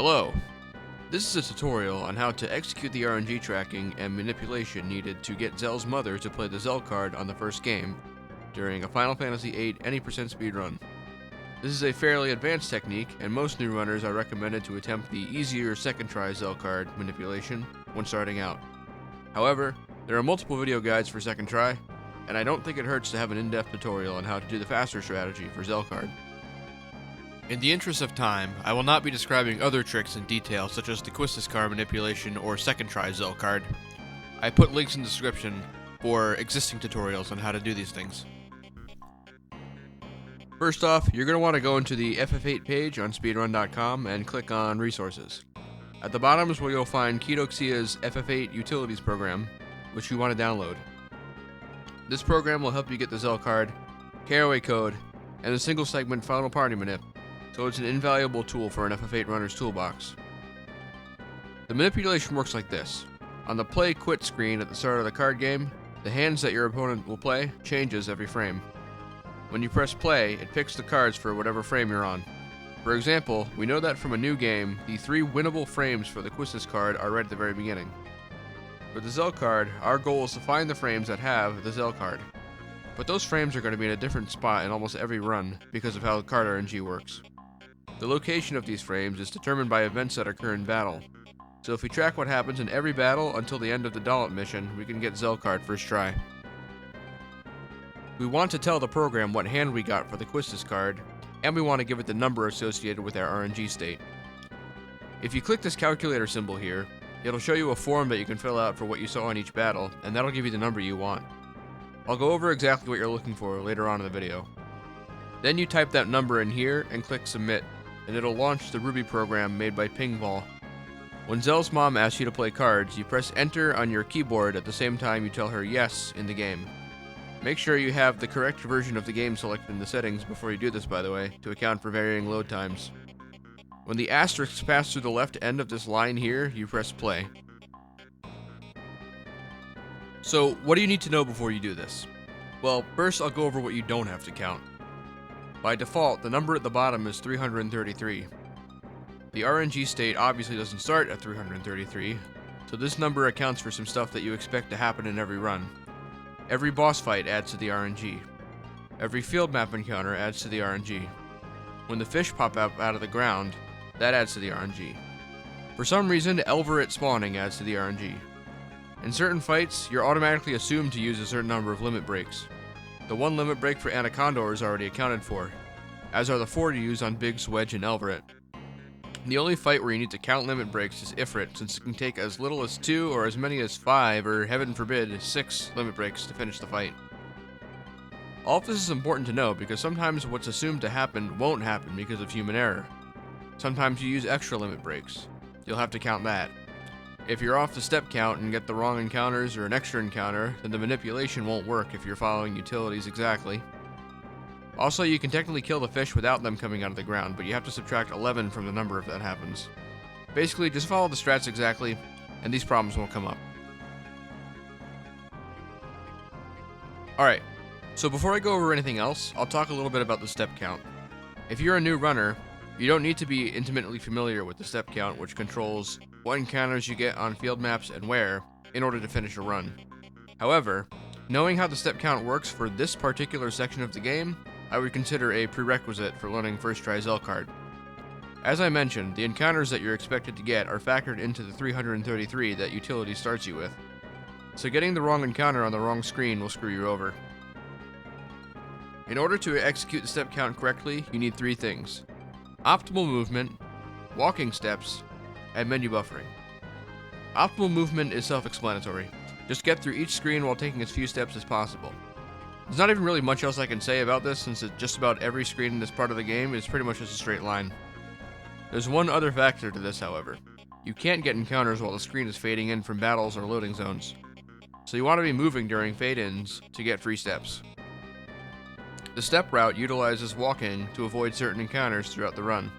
Hello, this is a tutorial on how to execute the RNG tracking and manipulation needed to get Zell's mother to play the Zell card on the first game during a Final Fantasy VIII any percent speedrun. This is a fairly advanced technique, and most new runners are recommended to attempt the easier second try Zell card manipulation when starting out. However, there are multiple video guides for second try, and I don't think it hurts to have an in-depth tutorial on how to do the faster strategy for Zell card. In the interest of time, I will not be describing other tricks in detail such as the Quistis card manipulation or second try Zell card. I put links in the description for existing tutorials on how to do these things. First off, you're going to want to go into the FF8 page on speedrun.com and click on Resources. At the bottom is where you'll find Quistis' FF8 Utilities program, which you want to download. This program will help you get the Zell card, KOA code, and the single segment final party manip, so it's an invaluable tool for an FF8 runner's toolbox. The manipulation works like this. On the play quit screen at the start of the card game, the hands that your opponent will play changes every frame. When you press play, it picks the cards for whatever frame you're on. For example, we know that from a new game, the 3 winnable frames for the Quistis card are right at the very beginning. For the Zell card, our goal is to find the frames that have the Zell card. But those frames are going to be in a different spot in almost every run because of how the card RNG works. The location of these frames is determined by events that occur in battle. So if we track what happens in every battle until the end of the Dalit mission, we can get Zell card first try. We want to tell the program what hand we got for the Quistis card, and we want to give it the number associated with our RNG state. If you click this calculator symbol here, it'll show you a form that you can fill out for what you saw in each battle, and that'll give you the number you want. I'll go over exactly what you're looking for later on in the video. Then you type that number in here and click Submit, and it'll launch the Ruby program made by Pingval. When Zell's mom asks you to play cards, you press Enter on your keyboard at the same time you tell her Yes in the game. Make sure you have the correct version of the game selected in the settings before you do this, by the way, to account for varying load times. When the asterisks pass through the left end of this line here, you press Play. So, what do you need to know before you do this? Well, first I'll go over what you don't have to count. By default, the number at the bottom is 333. The RNG state obviously doesn't start at 333, so this number accounts for some stuff that you expect to happen in every run. Every boss fight adds to the RNG. Every field map encounter adds to the RNG. When the fish pop up out of the ground, that adds to the RNG. For some reason, Elverit spawning adds to the RNG. In certain fights, you're automatically assumed to use a certain number of limit breaks. The 1 limit break for Anacondor is already accounted for, as are the 4 to use on Biggs, Wedge, and Elverit. The only fight where you need to count limit breaks is Ifrit, since it can take as little as 2 or as many as 5, or heaven forbid, 6 limit breaks to finish the fight. All of this is important to know because sometimes what's assumed to happen won't happen because of human error. Sometimes you use extra limit breaks. You'll have to count that. If you're off the step count and get the wrong encounters or an extra encounter, then the manipulation won't work if you're following utilities exactly. Also, you can technically kill the fish without them coming out of the ground, but you have to subtract 11 from the number if that happens. Basically, just follow the strats exactly, and these problems won't come up. Alright, so before I go over anything else, I'll talk a little bit about the step count. If you're a new runner, you don't need to be intimately familiar with the step count, which controls what encounters you get on field maps and where, in order to finish a run. However, knowing how the step count works for this particular section of the game, I would consider a prerequisite for learning first try Zell card. As I mentioned, the encounters that you're expected to get are factored into the 333 that utility starts you with. So getting the wrong encounter on the wrong screen will screw you over. In order to execute the step count correctly, you need 3 things: optimal movement, walking steps, and menu buffering. Optimal movement is self-explanatory. Just get through each screen while taking as few steps as possible. There's not even really much else I can say about this, since just about every screen in this part of the game is pretty much just a straight line. There's one other factor to this, however. You can't get encounters while the screen is fading in from battles or loading zones. So you want to be moving during fade-ins to get free steps. The step route utilizes walking to avoid certain encounters throughout the run.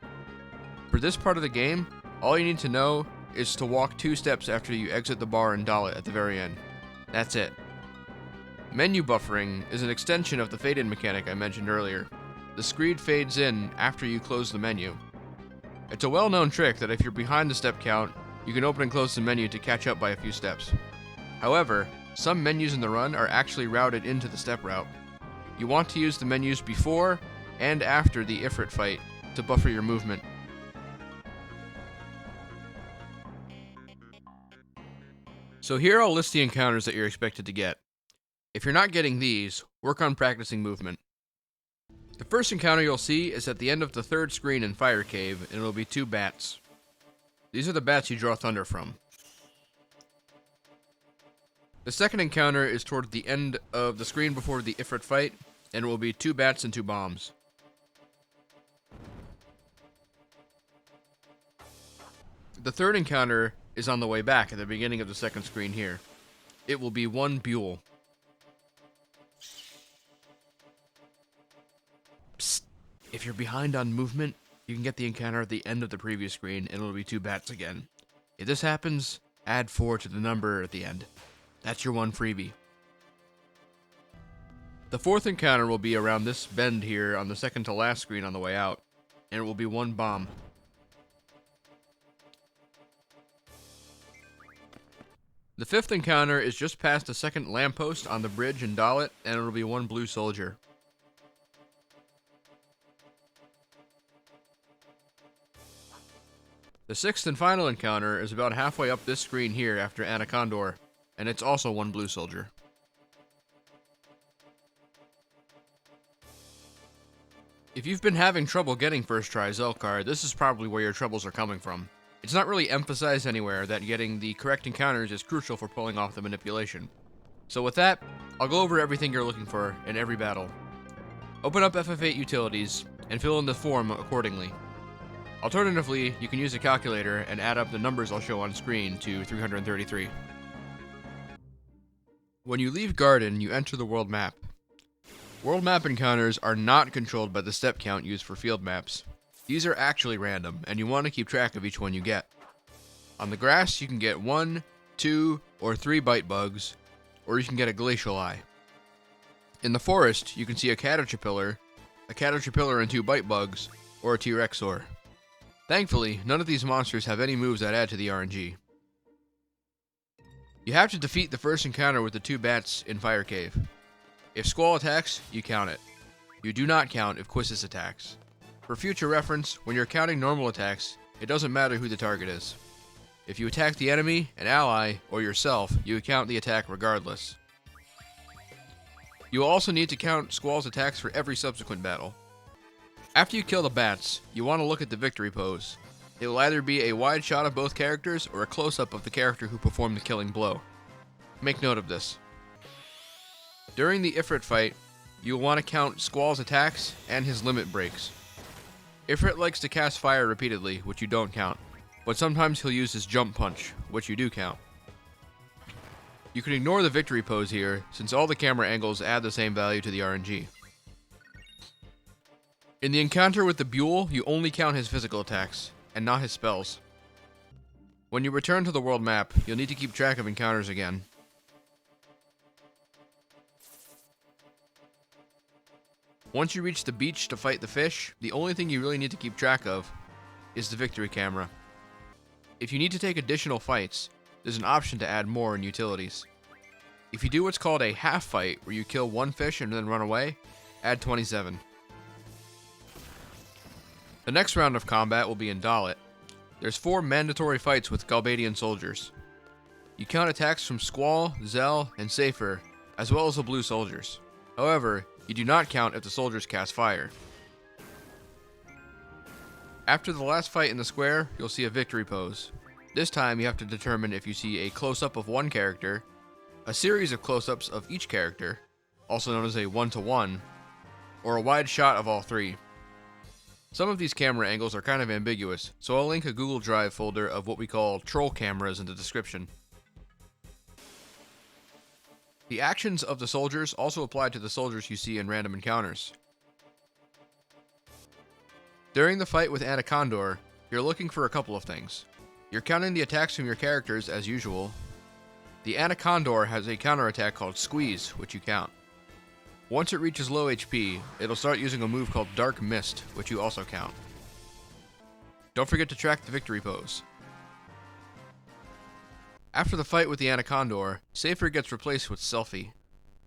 For this part of the game, all you need to know is to walk 2 steps after you exit the bar in Dalit at the very end. That's it. Menu buffering is an extension of the fade-in mechanic I mentioned earlier. The screen fades in after you close the menu. It's a well-known trick that if you're behind the step count, you can open and close the menu to catch up by a few steps. However, some menus in the run are actually routed into the step route. You want to use the menus before and after the Ifrit fight to buffer your movement. So here I'll list the encounters that you're expected to get. If you're not getting these, work on practicing movement. The first encounter you'll see is at the end of the third screen in Fire Cave, and it'll be 2 bats. These are the bats you draw thunder from. The second encounter is toward the end of the screen before the Ifrit fight, and it will be 2 bats and 2 bombs. The third encounter is on the way back at the beginning of the second screen here. It will be 1 Buell. Psst. If you're behind on movement, you can get the encounter at the end of the previous screen, and it'll be 2 bats again. If this happens, add 4 to the number at the end. That's your 1 freebie. The fourth encounter will be around this bend here on the second to last screen on the way out, and it will be 1 bomb. The fifth encounter is just past the second lamppost on the bridge in Dalit, and it'll be 1 blue soldier. The sixth and final encounter is about halfway up this screen here after Anacondor, and it's also 1 blue soldier. If you've been having trouble getting first try Zell card, this is probably where your troubles are coming from. It's not really emphasized anywhere that getting the correct encounters is crucial for pulling off the manipulation. So with that, I'll go over everything you're looking for in every battle. Open up FF8 utilities, and fill in the form accordingly. Alternatively, you can use a calculator and add up the numbers I'll show on screen to 333. When you leave Garden, you enter the world map. World map encounters are not controlled by the step count used for field maps. These are actually random, and you want to keep track of each one you get. On the grass, you can get 1, 2, or 3 bite bugs, or you can get a glacial eye. In the forest, you can see a caterpillar and 2 bite bugs, or a T-Rexor. Thankfully, none of these monsters have any moves that add to the RNG. You have to defeat the first encounter with the 2 bats in Fire Cave. If Squall attacks, you count it. You do not count if Quistis attacks. For future reference, when you're counting normal attacks, it doesn't matter who the target is. If you attack the enemy, an ally, or yourself, you count the attack regardless. You will also need to count Squall's attacks for every subsequent battle. After you kill the bats, you want to look at the victory pose. It will either be a wide shot of both characters or a close-up of the character who performed the killing blow. Make note of this. During the Ifrit fight, you will want to count Squall's attacks and his limit breaks. Ifrit likes to cast fire repeatedly, which you don't count, but sometimes he'll use his jump punch, which you do count. You can ignore the victory pose here, since all the camera angles add the same value to the RNG. In the encounter with the Buell, you only count his physical attacks, and not his spells. When you return to the world map, you'll need to keep track of encounters again. Once you reach the beach to fight the fish, the only thing you really need to keep track of is the victory camera. If you need to take additional fights, there's an option to add more in utilities. If you do what's called a half fight, where you kill 1 fish and then run away, add 27. The next round of combat will be in Dalit. There's 4 mandatory fights with Galbadian soldiers. You count attacks from Squall, Zell, and Safer, as well as the blue soldiers. However, you do not count if the soldiers cast fire. After the last fight in the square, you'll see a victory pose. This time you have to determine if you see a close-up of one character, a series of close-ups of each character, also known as a 1-to-1, or a wide shot of all 3. Some of these camera angles are kind of ambiguous, so I'll link a Google Drive folder of what we call troll cameras in the description. The actions of the soldiers also apply to the soldiers you see in random encounters. During the fight with Anacondor, you're looking for a couple of things. You're counting the attacks from your characters as usual. The Anacondor has a counterattack called Squeeze, which you count. Once it reaches low HP, it'll start using a move called Dark Mist, which you also count. Don't forget to track the victory pose. After the fight with the Anacondor, Safer gets replaced with Selfie.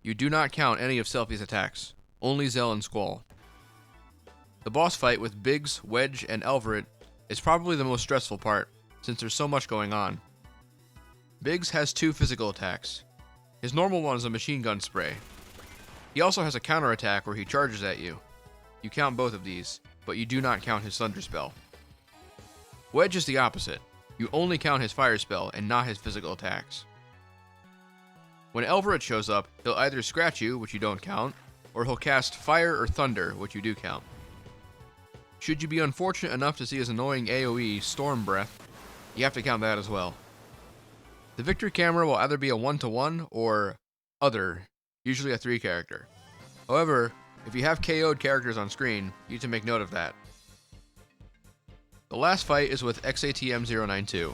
You do not count any of Selfie's attacks, only Zell and Squall. The boss fight with Biggs, Wedge, and Elverit is probably the most stressful part, since there's so much going on. Biggs has 2 physical attacks. His normal one is a machine gun spray. He also has a counter attack where he charges at you. You count both of these, but you do not count his thunder spell. Wedge is the opposite. You only count his fire spell and not his physical attacks. When Elverit shows up, he'll either scratch you, which you don't count, or he'll cast fire or thunder, which you do count. Should you be unfortunate enough to see his annoying AoE, Storm Breath, you have to count that as well. The victory camera will either be a 1-to-1 or other, usually a 3 character. However, if you have KO'd characters on screen, you need to make note of that. The last fight is with XATM-092.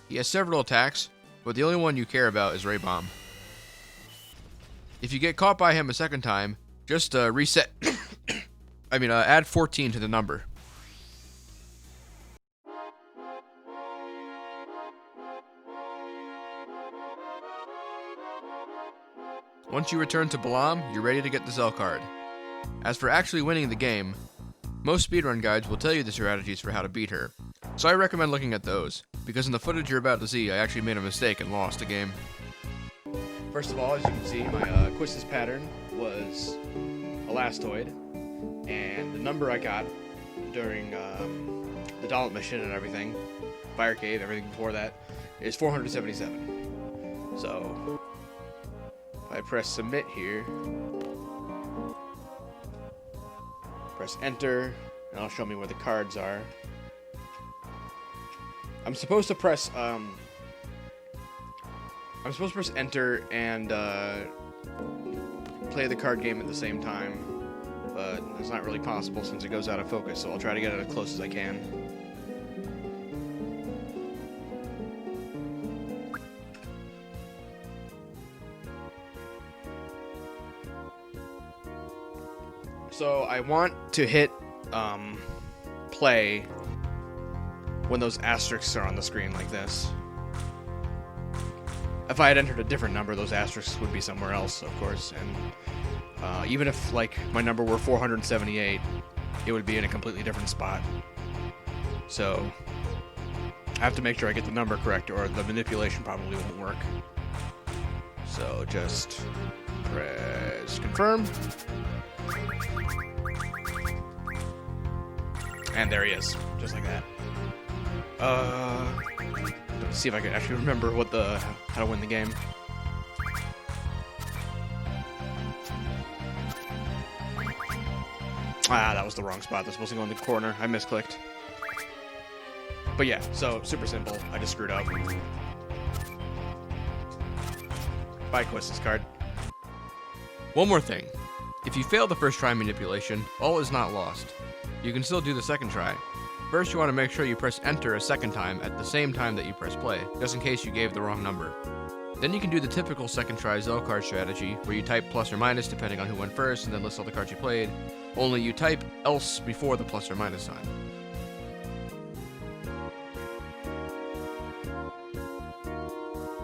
He has several attacks, but the only one you care about is Ray Bomb. If you get caught by him a second time, just reset. Add 14 to the number. Once you return to Balam, you're ready to get the Zell card. As for actually winning the game, most speedrun guides will tell you the strategies for how to beat her, so I recommend looking at those, because in the footage you're about to see, I actually made a mistake and lost the game. First of all, as you can see, my Quistis pattern was Elastoid, and the number I got during the Dalit mission and everything, Fire Cave, everything before that, is 477. So, if I press submit here, press enter, and it'll show me where the cards are. I'm supposed to press enter and play the card game at the same time, but it's not really possible since it goes out of focus, so I'll try to get it as close as I can. So I want to hit play when those asterisks are on the screen like this. If I had entered a different number, those asterisks would be somewhere else, of course, and even if like my number were 478, it would be in a completely different spot. So I have to make sure I get the number correct, or the manipulation probably won't work. So just press confirm. And there he is, just like that. Let's see if I can actually remember how to win the game. Ah, that was the wrong spot. That's supposed to go in the corner. I misclicked. But yeah, so super simple. I just screwed up. Bye, Quistis card. One more thing. If you fail the first try manipulation, all is not lost. You can still do the second try. First, you want to make sure you press enter a second time at the same time that you press play, just in case you gave the wrong number. Then you can do the typical second try Zell card strategy, where you type plus or minus depending on who went first, and then list all the cards you played, only you type else before the plus or minus sign.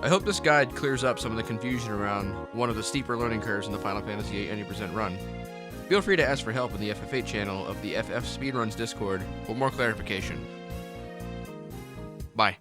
I hope this guide clears up some of the confusion around one of the steeper learning curves in the Final Fantasy VIII Any% run. Feel free to ask for help in the FF8 channel of the FF Speedruns Discord for more clarification. Bye.